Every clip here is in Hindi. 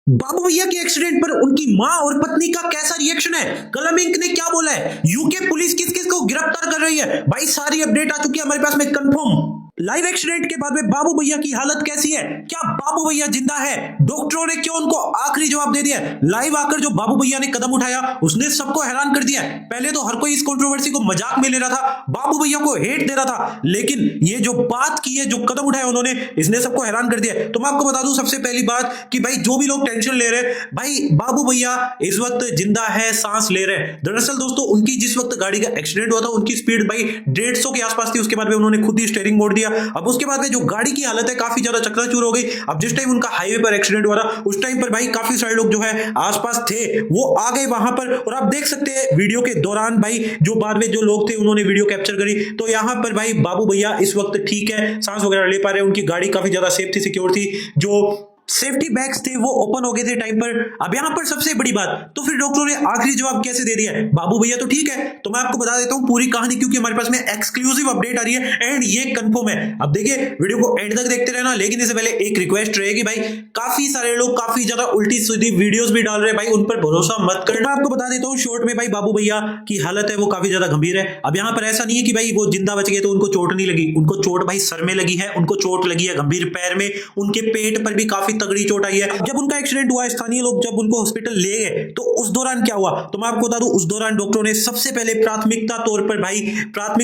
बाबू भैया के एक्सीडेंट पर उनकी मां और पत्नी का कैसा रिएक्शन है? कलम इंक ने क्या बोला है? यूके पुलिस किस किस को गिरफ्तार कर रही है? भाई सारी अपडेट आ चुकी है हमारे पास में कंफर्म। लाइव एक्सीडेंट के बाद में बाबू भैया की हालत कैसी है? क्या बाबू भैया जिंदा है? डॉक्टरों ने क्यों उनको आखिरी जवाब दे दिया? लाइव आकर जो बाबू भैया ने कदम उठाया उसने सबको हैरान कर दिया। पहले तो हर कोई इस कंट्रोवर्सी को मजाक में ले रहा था, बाबू भैया को हेट दे रहा था, लेकिन ये जो बात की है, जो कदम उठाया उन्होंने, इसने सबको हैरान कर दिया। तो मैं आपको बता दूं सबसे पहली बात कि भाई जो भी लोग टेंशन ले रहे हैं, भाई बाबू भैया इस वक्त जिंदा है, सांस ले रहे हैं। दरअसल दोस्तों उनकी जिस वक्त गाड़ी का एक्सीडेंट हुआ था उनकी स्पीड भाई 150 के आसपास थी। उसके बाद में उन्होंने खुद ही स्टीयरिंग मोड़ दिया। अब उसके बाद में जो गाड़ी की हालत है काफी ज्यादा चकनाचूर हो गई। अब जिस टाइम उनका हाईवे पर एक्सीडेंट हुआ था उस टाइम पर भाई काफी सारे लोग जो है आसपास थे, वो आ गए वहां पर। और आप देख सकते हैं वीडियो के दौरान भाई जो बाद में जो लोग थे उन्होंने वीडियो कैप्चर करी, तो यहां पर भाई बाबू भैया इस वक्त ठीक है, सांस वगैरह ले पा रहे हैं। उनकी गाड़ी काफी ज्यादा सेफ थी, सिक्योर थी, जो सेफ्टी बैग्स थे वो ओपन हो गए थे टाइम पर। अब यहां पर सबसे बड़ी बात, तो फिर डॉक्टरों ने आखिरी जवाब कैसे दे दिया है? बाबू भैया तो ठीक है। तो मैं आपको बता देता हूं पूरी कहानी, क्योंकि हमारे पास में एक्सक्लूसिव अपडेट आ रही है एंड ये कंफर्म है। अब देखिए वीडियो को एंड तक देखते रहना, लेकिन इससे पहले एक रिक्वेस्ट रहेगी भाई, काफी सारे लोग काफी ज्यादा उल्टी सीधी वीडियोस भी डाल रहे हैं भाई, उन पर भरोसा मत करना। आपको बता देता हूं शॉर्ट में भाई बाबू भैया की हालत है वो काफी ज्यादा गंभीर है। अब यहां पर ऐसा नहीं है कि भाई वो जिंदा बच गए तो उनको चोट नहीं लगी, उनको चोट भाई सर में लगी है, उनको चोट लगी है गंभीर पैर में, उनके पेट पर भी काफी तगड़ी चोट आई है। जब उनका एक्सीडेंट हुआ, स्थानीय लोग जब उनको हॉस्पिटल ले गए तो उस दौरान क्या हुआ, तो मैं आपको बता दूं उस दौरान डॉक्टरों ने सबसे पहले प्राथमिक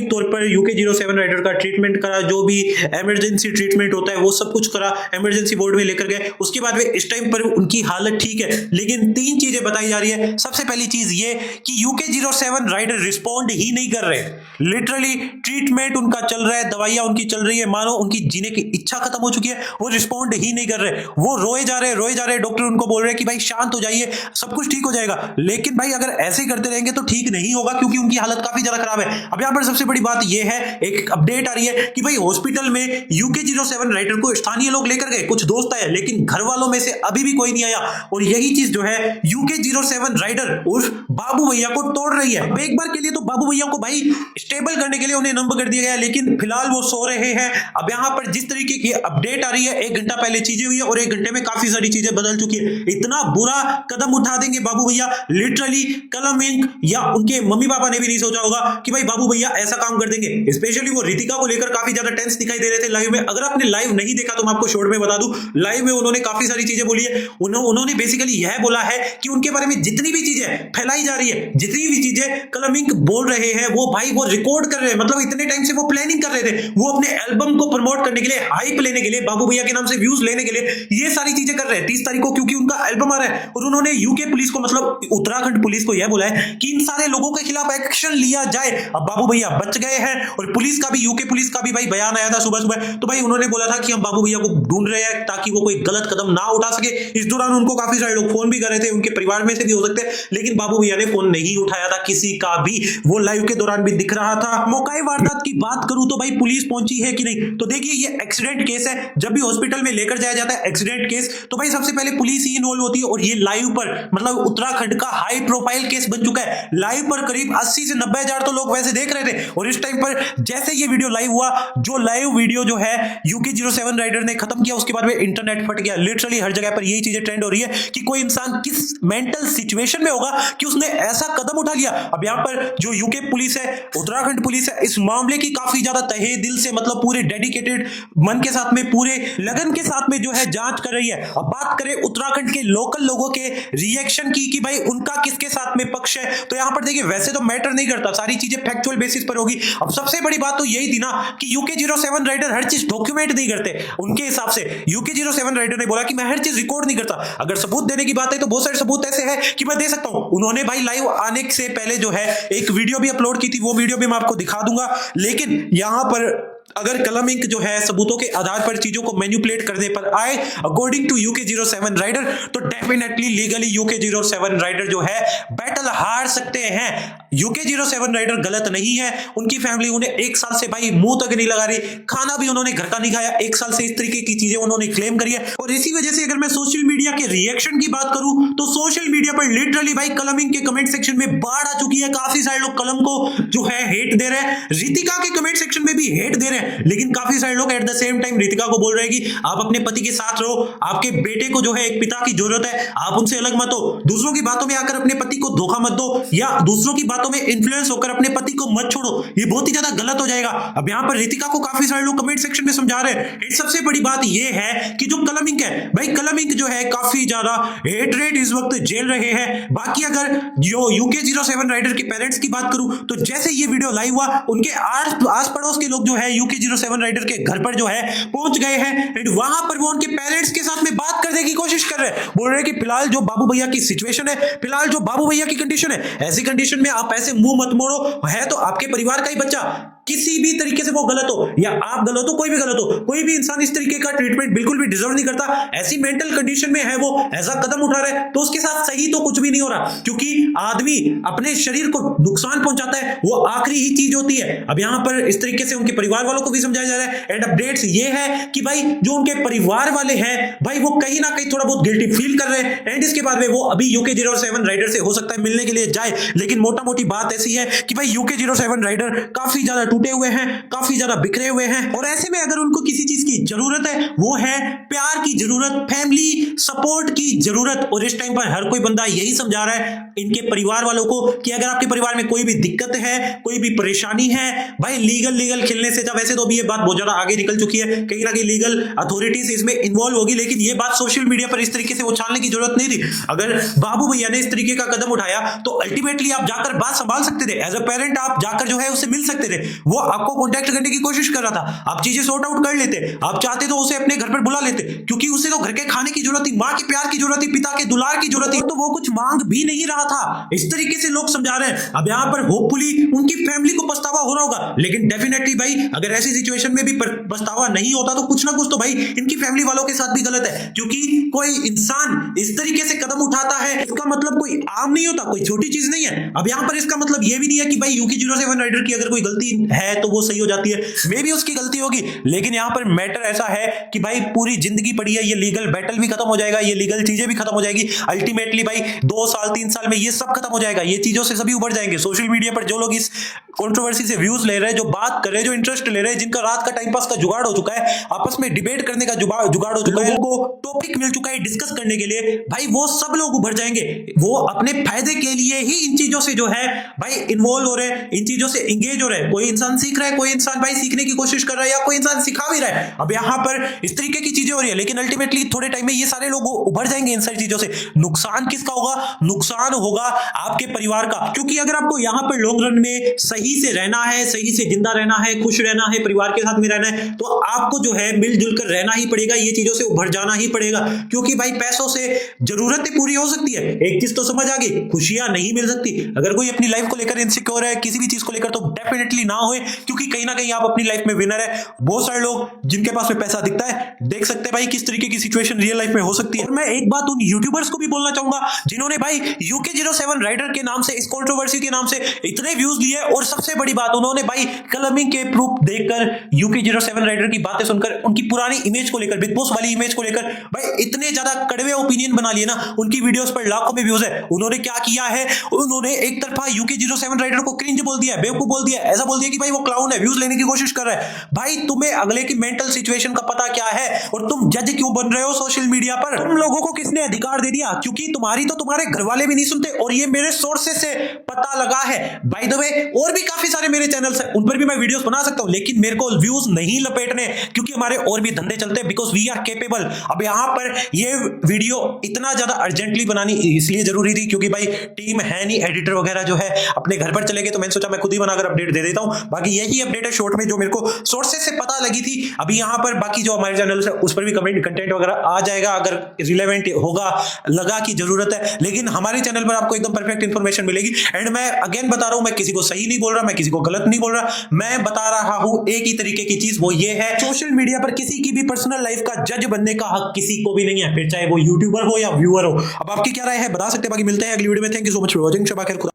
तौर पर यूके 07 राइडर का ट्रीटमेंट करा, जो भी इमरजेंसी ट्रीटमेंट होता है वो सब कुछ करा, इमरजेंसी वार्ड में लेकर गए। उसके बाद में इस टाइम पर उनकी हालत ठीक है, लेकिन तीन चीजें बताई जा रही है। सबसे पहली चीज ये कि यूके 07 राइडर रिस्पॉन्ड ही नहीं कर रहे, लिटरली ट्रीटमेंट उनका चल रहा है, दवाइयां उनकी चल रही है, मानो उनकी जीने की इच्छा खत्म हो चुकी है, वो रिस्पॉन्ड ही नहीं कर रहे, वो रोए जा रहे। डॉक्टर उनको बोल रहे हैं कि भाई शांत हो जाइए, सब कुछ ठीक हो जाएगा। लेकिन भाई अगर ऐसे ही करते रहेंगे तो ठीक नहीं होगा, क्योंकि उनकी हालत काफी ज्यादा खराब है। अब यहां पर सबसे बड़ी बात यह है, एक अपडेट आ रही है कि भाई हॉस्पिटल में यूके 07 राइडर को स्थानीय लोग लेकर गए, कुछ दोस्त आए, लेकिन घर वालों में से अभी भी कोई नहीं आया। और यही चीज जो है यूके 07 राइडर उर्फ बाबू भैया को तोड़ रही है। अब एक बार के लिए तो बाबू भैया को भाई स्टेबल करने के लिए उन्हें नंबर कर दिया गया, लेकिन फिलहाल वो सो रहे हैं। अब यहां पर जिस तरीके की अपडेट आ रही है, 1 घंटा पहले चीजें हुई है और 1 घंटे में काफी सारी चीजें बदल चुकी है। इतना बुरा कदम उठा देंगे बाबू भैया, लिटरली कलम इंक या उनके मम्मी पापा ने भी नहीं सोचा होगा कि भाई बाबू भैया ऐसा काम कर देंगे। स्पेशली वो रितिका को लेकर काफी ज्यादा टेंस दिखाई दे रहे थे लाइव में। अगर आपने लाइव नहीं देखा तो मैं आपको शॉर्ट में बता दूं, लाइव में उन्होंने काफी सारी चीजें बोली है। उन्होंने बेसिकली यह बोला है कि उनके बारे में जितनी भी चीजें फैलाई जा रही है, जितनी भी चीजें कलम इंक बोल रहे हैं, वो भाई वो रिकॉर्ड कर रहे हैं। मतलब इतने टाइम से वो प्लानिंग कर रहे थे, वो अपने एल्बम को प्रमोट करने के लिए, हाइप लेने के लिए, बाबू भैया के नाम से व्यूज लेने के लिए ये सारी चीजें कर रहे हैं 30 तारीख को, क्योंकि उनका एल्बम आ रहा है। और उन्होंने यूके पुलिस को, मतलब उत्तराखंड पुलिस को यह बोला है कि इन सारे लोगों के खिलाफ एक्शन लिया जाए। अब बाबू भैया बच गए हैं और पुलिस का भी, यूके पुलिस का भी भाई बयान आया था सुबह सुबह, तो भाई उन्होंने बोला था कि हम बाबू भैया को ढूंढ रहे हैं ताकि वो कोई गलत कदम ना उठा सके। इस दौरान उनको काफी सारे लोग फोन भी कर रहे थे, उनके परिवार में से भी हो सकते हैं, लेकिन बाबू भैया ने फोन नहीं उठाया था किसी का भी। वो लाइव के दौरान भी दिख रहा था। मौकाए वारदात की बात करूं तो भाई पुलिस पहुंची है कि नहीं, तो देखिए ये एक्सीडेंट केस है। जब भी हॉस्पिटल में लेकर जाया जाता है एक्सीडेंट केस, तो भाई सबसे पहले पुलिस ही इन्वॉल्व होती है। और ये लाइव पर, मतलब उत्तराखंड का हाई प्रोफाइल केस बन चुका है। लाइव पर करीब 80 से 90 हजार तो लोग वैसे देख रहे थे। और इस टाइम पर जैसे ये वीडियो लाइव हुआ, जो लाइव वीडियो जो है यूके 07 राइडर ने खत्म किया, उसके बाद में इंटरनेट फट गया। लिटरली हर जगह पर यही चीजें ट्रेंड हो रही है कि कोई इंसान किस मेंटल सिचुएशन में होगा कि उसने ऐसा कदम उठा लिया। अब यहां पर जो यूके पुलिस है, उत्तराखंड पुलिस है, इस मामले की काफी ज्यादा तहे दिल से, मतलब पूरे डेडिकेटेड मन के साथ में, पूरे लगन के साथ में जो है जांच कर रही है। अब बात करें उत्तराखंड के लोकल लोगों के रिएक्शन की कि भाई उनका किसके साथ में पक्ष है, तो यहां पर देखिए वैसे तो मैटर नहीं करता, सारी चीजें फैक्चुअल बेसिस पर होगी। अब सबसे बड़ी बात तो यही थी ना कि यूके 07 राइडर हर चीज डॉक्यूमेंट नहीं करते। उनके हिसाब से यूके 07 राइडर ने बोला कि मैं हर चीज रिकॉर्ड नहीं करता। अगर सबूत देने की बात है तो बहुत सारे सबूत ऐसे हैं कि मैं दे सकता हूं। उन्होंने भाई लाइव आने से पहले जो है एक वीडियो भी अपलोड की थी, वो वीडियो भी मैं आपको दिखा दूंगा। लेकिन यहां पर अगर कलम इंक जो है सबूतों के आधार पर चीजों को मैनिपुलेट करने पर आए अकॉर्डिंग टू यूके 07 राइडर, तो डेफिनेटली लीगली यूके 07 राइडर जो है बैटल हार सकते हैं। यूके 07 राइडर गलत नहीं है, उनकी फैमिली उन्हें 1 साल से भाई मुंह तक नहीं लगा रही, खाना भी उन्होंने घर का नहीं खाया 1 साल से, इस तरीके की चीजें उन्होंने क्लेम करी है। और इसी वजह से अगर मैं सोशल मीडिया के रिएक्शन की बात करूं तो सोशल मीडिया पर लिटरली भाई कलम इंक के कमेंट सेक्शन में बाढ़ आ चुकी है। काफी सारे लोग कलम को जो है हेट दे रहे हैं, रितिका के कमेंट सेक्शन में भी हेट दे रहे हैं। हैं, लेकिन काफी सारे लोग at the same time Ritika को बोल रहे हैं कि आप अपने पति के साथ रहो, आपके बेटे को जो है एक पिता की जरूरत है, आप उनसे अलग मत हो, दूसरों की बातों में आकर अपने पति को धोखा मत दो या दूसरों की बातों में इन्फ्लुएंस होकर अपने पति को मत छोड़ो, ये बहुत ही ज्यादा गलत हो जाएगा। अब यहाँ पर रितिका को काफी सारे लोग कमेंट सेक्शन में समझा रहे हैं। सबसे बड़ी बात ये है कि जो कलम इंक है भाई, कलम इंक जो है काफी ज्यादा हेट रेट इस वक्त झेल रहे हैं। बाकी अगर जो UK07 राइडर के पेरेंट्स की बात करूं तो जैसे ये वीडियो लाइव हुआ उनके आस पड़ोस के लोग जो है UK07 राइडर के घर पर जो है पहुंच गए हैं एंड वहां पर वो उनके पेरेंट्स के साथ में बात करने की कोशिश कर रहे हैं। बोल रहे हैं कि फिलहाल जो बाबू भैया की सिचुएशन है, फिलहाल जो बाबू भैया की कंडीशन है, ऐसी कंडीशन में आप ऐसे मुंह मत मोड़ो, है तो आपके परिवार का ही बच्चा, किसी भी तरीके से वो गलत हो या आप गलत हो, कोई भी गलत हो, कोई भी इंसान इस तरीके का ट्रीटमेंट बिल्कुल भी डिजर्व नहीं करता। ऐसी मेंटल कंडीशन में है वो, ऐसा कदम उठा रहा है तो उसके साथ सही तो कुछ भी नहीं हो रहा, क्योंकि आदमी अपने शरीर को नुकसान पहुंचाता है, वो आखिरी ही चीज होती है। अब यहां पर इस तरीके से उनके परिवार वालों को भी समझाया जा रहा है एंड अपडेट्स ये है कि भाई जो उनके परिवार वाले हैं भाई वो कहीं ना कहीं थोड़ा बहुत गिल्टी फील कर रहे हैं एंड इसके बाद में वो अभी UK07 राइडर से हो सकता है मिलने के लिए जाए, लेकिन मोटा मोटी बात ऐसी है कि भाई UK07 राइडर काफी ज्यादा टूटे हुए हैं, काफी ज्यादा बिखरे हुए हैं और ऐसे में अगर उनको किसी चीज की जरूरत है वो है प्यार की जरूरत, फैमिली सपोर्ट की जरूरत। और इस टाइम पर हर कोई बंदा यही समझा रहा है इनके परिवार वालों को कि अगर आपके परिवार में कोई भी दिक्कत है, कोई भी परेशानी है, भाई लीगल खेलने से, जब वैसे तो अभी ये बात बहुत ज्यादा आगे निकल चुकी है, कहीं ना कहीं लीगल अथॉरिटीज इसमें इन्वॉल्व होगी, लेकिन ये बात सोशल मीडिया पर इस तरीके से उछालने की जरूरत नहीं थी। अगर बाबू भैया ने इस तरीके का कदम उठाया तो अल्टीमेटली आप जाकर बात संभाल सकते थे, एज अ पेरेंट आप जाकर जो है उससे मिल सकते थे, वो आपको कॉन्टैक्ट करने की कोशिश कर रहा था, आप चीजें सॉर्ट आउट कर लेते, आप चाहते तो उसे अपने घर पर बुला लेते, क्योंकि उसे तो घर के खाने की जरूरत थी, मां के प्यार की जरूरत थी, पिता के दुलार की जरूरत थी, तो वो कुछ मांग भी नहीं रहा था। इस तरीके से लोग समझा रहे हैं। अब यहां पर होपफुली उनकी फैमिली को पछतावा हो रहा होगा, लेकिन डेफिनेटली भाई अगर ऐसी सिचुएशन में भी पछतावा नहीं होता तो कुछ ना कुछ तो भाई इनकी फैमिली वालों के साथ भी गलत है, क्योंकि कोई इंसान इस तरीके से कदम उठाता है इसका मतलब कोई आम नहीं होता, कोई छोटी चीज नहीं है। अब यहां पर इसका मतलब यह भी नहीं है कि भाई UK07 राइडर की अगर कोई गलती है तो वो सही हो जाती है, मे भी उसकी गलती होगी, लेकिन यहां पर मैटर ऐसा है कि भाई पूरी जिंदगी पड़ी है, ये लीगल बैटल भी खत्म हो जाएगा, ये लीगल चीजें भी खत्म हो जाएगी, अल्टीमेटली भाई 2 साल 3 साल में ये सब खत्म हो जाएगा, ये चीजों से सभी उभर जाएंगे। सोशल मीडिया पर जो लोग इस कंट्रोवर्सी से व्यूज ले रहे हैं, जो बात कर रहे हैं, जो इंटरेस्ट ले रहे हैं, जिनका रात का टाइम पास का जुगाड़ हो चुका है, आपस में डिबेट करने का जुगाड़ हो चुका है, लोगों को टॉपिक मिल चुका है डिस्कस करने के लिए, भाई वो सब लोग उभर जाएंगे, वो अपने फायदे के लिए ही इन चीजों से जो है भाई इन्वॉल्व हो रहे हैं, इन चीजों से एंगेज हो रहे हैं। कोई इंसान सीख रहा है, कोई इंसान भाई सीखने की कोशिश कर रहा है या कोई इंसान सिखा भी रहा है। अब यहां पर इस तरीके की चीजें हो रही है, लेकिन अल्टीमेटली थोड़े टाइम में ये सारे लोग उभर जाएंगे इन सारी चीजों से। नुकसान किसका होगा? नुकसान होगा आपके परिवार का, क्योंकि अगर आपको यहां पर लॉन्ग रन में सही से रहना है, सही से जिंदा रहना है, खुश रहना है, परिवार के साथ में रहना है, तो आपको जो है मिलजुल कर रहना ही पड़ेगा, ये चीजों से उभर जाना ही पड़ेगा, क्योंकि भाई पैसों से जरूरतें पूरी हो सकती है, एक चीज तो समझ आ गई, खुशियां नहीं मिल सकती। अगर कोई अपनी लाइफ को लेकर इनसिक्योर है, किसी भी चीज को लेकर, तो डेफिनेटली ना होए, क्योंकि कहीं ना कहीं आप अपनी लाइफ में विनर है। बहुत सारे लोग जिनके पास में पैसा दिखता है, देख सकते हैं भाई किस तरीके की सिचुएशन रियल लाइफ में हो सकती है। और मैं एक बात उन यूट्यूबर्स को भी बोलना चाहूंगा जिन्होंने भाई UK07 राइडर के नाम से, इस कंट्रोवर्सी के नाम से इतने व्यूज लिए, और सबसे बड़ी बात उन्होंने भाई कलमिंग के प्रूफ देखकर, UK07 राइडर की बातें सुनकर, उनकी पुरानी इमेज को लेकर, बिग बॉस वाली इमेज को लेकर भाई इतने ज्यादा कड़वे ओपिनियन बना लिए ना, उनकी वीडियोस पर लाखों में व्यूज है। उन्होंने क्या किया है, उन्होंने एक तरफा UK07 राइडर को क्रिंज बोल दिया, बेवकूफ बोल दिया, ऐसा बोल दिया कि भाई वो क्लाउन है, व्यूज लेने की कोशिश कर रहा है। भाई तुम्हें अगले की मेंटल सिचुएशन का पता क्या है, और तुम जज क्यों बन रहे हो सोशल मीडिया पर? तुम लोगों को किसने अधिकार दे दिया? क्योंकि तुम्हारी तो तुम्हारे घर वाले भी नहीं सुनते, और ये मेरे सोर्सेस से पता लगा है। बाय द वे और भी काफी सारे मेरे चैनल्स हैं, उन पर भी मैं वीडियोस बना सकता हूं, लेकिन मेरे को व्यूज नहीं लपेटने, क्योंकि हमारे और भी धंधे चलते हैं, बिकॉज वी आर केपेबल। अब यहां पर ये वीडियो इतना ज्यादा अर्जेंटली बनानी इसलिए जरूरी थी क्योंकि भाई टीम है नहीं, एडिटर वगैरह जो है अपने घर पर चले गए, तो मैंने सोचा मैं खुद ही बनाकर अपडेट दे देता हूं। बाकी यही अपडेट है शॉर्ट में जो मेरे को सोर्सेस से पता लगी थी। अभी यहां पर बाकी जो हमारे चैनल है उस पर भी कमेंट कंटेंट वगैरह आ जाएगा अगर रिलेवेंट होगा, लगा की जरूरत है, लेकिन हमारे चैनल पर आपको एकदम परफेक्ट इंफॉर्मेशन मिलेगी। एंड मैं अगेन बता रहा हूं, मैं किसी को सही नहीं बोल रहा, मैं किसी को गलत नहीं बोल रहा, मैं बता रहा हूं एक ही तरीके की चीज, वो ये है सोशल मीडिया पर किसी की भी पर्सनल लाइफ का जज बनने का हक किसी को भी नहीं है, फिर चाहे वो यूट्यूबर हो या व्यूअर हो। अब आपकी क्या राय है बता सकते हैं। बाकी मिलते हैं अगली वीडियो में। Thank you so much for watching. शबा खैर।